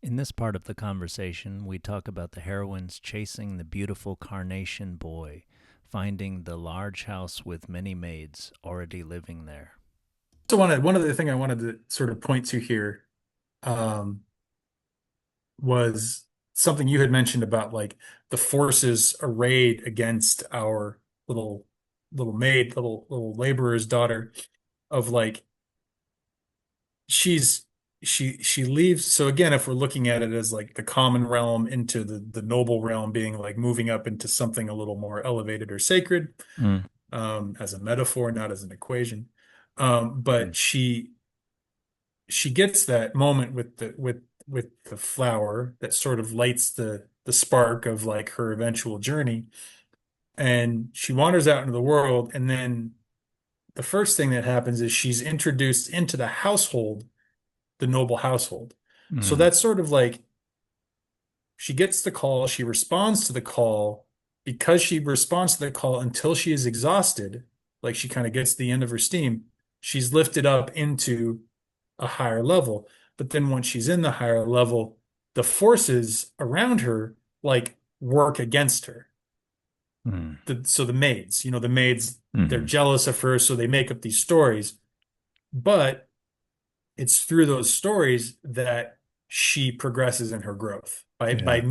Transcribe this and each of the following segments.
In this part of the conversation, we talk about the heroines chasing the beautiful Carnation boy, finding the large house with many maids already living there. So one other thing I wanted to sort of point to here um, was something you had mentioned about like the forces arrayed against our little little laborer's daughter of like she's she leaves. So again, if we're looking at it as like the common realm into the noble realm being like moving up into something a little more elevated or sacred, Mm, as a metaphor, not as an equation. mm, But she gets that moment with the flower that sort of lights the spark of like her eventual journey, and she wanders out into the world, and then the first thing that happens is she's introduced into the household, the noble household. So mm, that's sort of like she gets the call, she responds to the call. Because she responds to the call until she is exhausted, like she kind of gets the end of her steam, she's lifted up into a higher level. But then once she's in the higher level, the forces around her like work against her. mm, So the maids, the maids, they're mm. jealous of her, so they make up these stories. But it's through those stories that she progresses in her growth Yeah.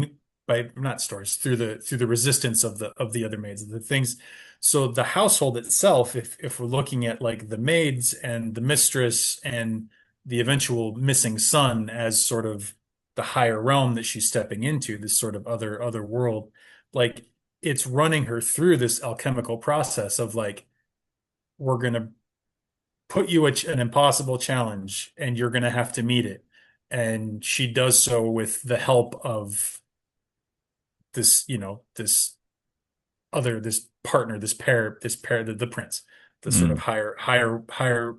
by not stories through the resistance of the other maids, the things. So the household itself, if we're looking at like the maids and the mistress and the eventual missing son as sort of the higher realm that she's stepping into, this sort of other world, like it's running her through this alchemical process of like, we're gonna put you an impossible challenge and you're going to have to meet it. And she does so with the help of this partner, this pair, the prince, the sort of Mm, higher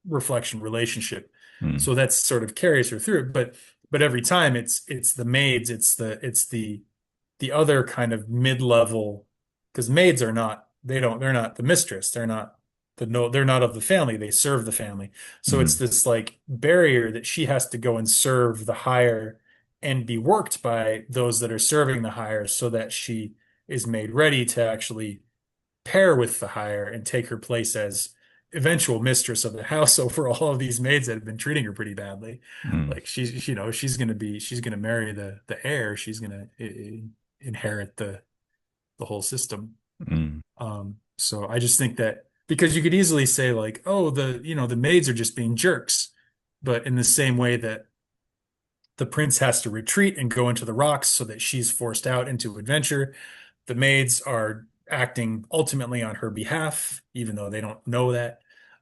reflection relationship. mm. So that's sort of carries her through it. But every time it's the maids, it's the other kind of mid-level, because maids are not, they're not the mistress. They're not no, they're not of the family. They serve the family. So it's Mm, this like barrier that she has to go and serve the higher and be worked by those that are serving the higher so that she is made ready to actually pair with the higher and take her place as eventual mistress of the house over all of these maids that have been treating her pretty badly. mm, Like she's gonna marry the heir. She's gonna inherit the whole system. mm, So I just think that because you could easily say like, oh, the maids are just being jerks, but in the same way that the prince has to retreat and go into the rocks so that she's forced out into adventure, the maids are acting ultimately on her behalf, even though they don't know that.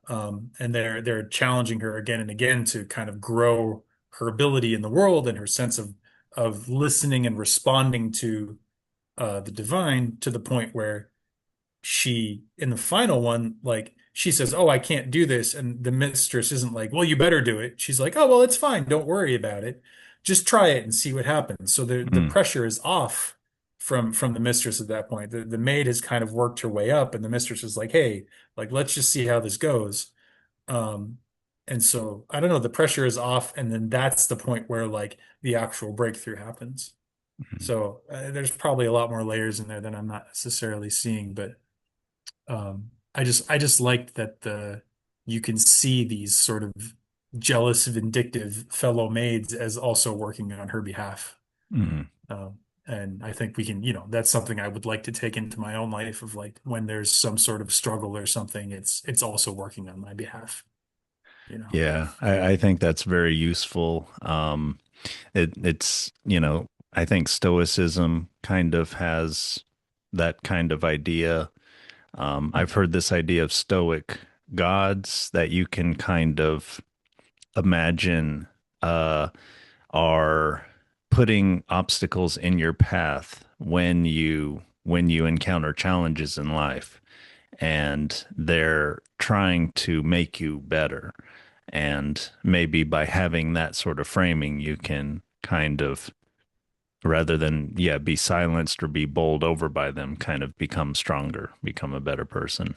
And they're challenging her again and again to kind of grow her ability in the world and her sense of listening and responding to the divine to the point where she, in the final one, like she says, "Oh, I can't do this," and the mistress isn't like, "Well, you better do it." She's like, "Oh, well, it's fine. Don't worry about it. Just try it and see what happens." So the mm, pressure is off from the mistress at that point. The maid has kind of worked her way up, and the mistress is like, "Hey, like let's just see how this goes." Um, and so I don't know, the pressure is off, and then that's the point where like the actual breakthrough happens. mm. So there's probably a lot more layers in there than I'm not necessarily seeing, but I just liked that the you can see these sort of jealous, vindictive fellow maids as also working on her behalf. Mm. And I think we can, that's something I would like to take into my own life of like when there's some sort of struggle or something, it's also working on my behalf, you know. Yeah, I think that's very useful. It's, I think Stoicism kind of has that kind of idea. I've heard this idea of Stoic gods that you can kind of imagine uh, are putting obstacles in your path when you encounter challenges in life, and they're trying to make you better. And maybe by having that sort of framing, you can kind of, rather than, yeah, be silenced or be bowled over by them, kind of become stronger, become a better person.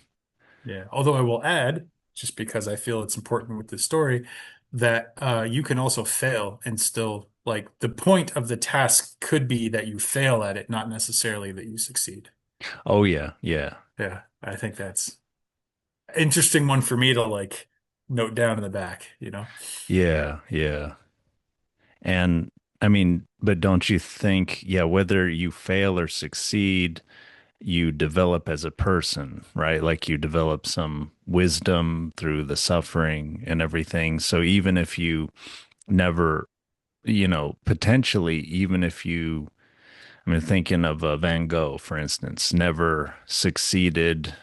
Yeah. Although I will add, just because I feel it's important with this story, that you can also fail and still Like the point of the task could be that you fail at it, not necessarily that you succeed. Oh yeah, yeah, Yeah, I think that's interesting one for me to like note down in the back, you know? yeah, yeah. And I mean, but don't you think, yeah, whether you fail or succeed, you develop as a person, right? Like you develop some wisdom through the suffering and everything. So even if you never, potentially, even if you, I mean, thinking of Van Gogh, for instance, never succeeded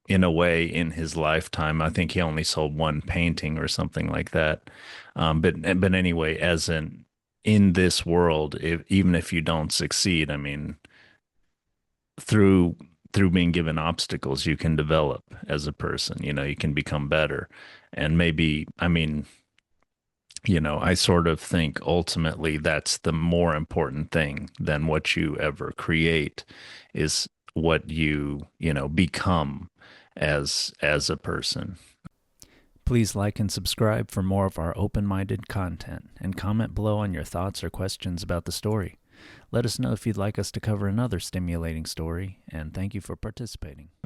in a way in his lifetime. I think he only sold one painting or something like that. But anyway, as in this world, even if you don't succeed, I mean, through through being given obstacles, you can develop as a person. You can become better, and maybe, I mean, I sort of think ultimately that's the more important thing than what you ever create is what you become as a person. Please like and subscribe for more of our open-minded content and comment below on your thoughts or questions about the story. Let us know if you'd like us to cover another stimulating story, and thank you for participating.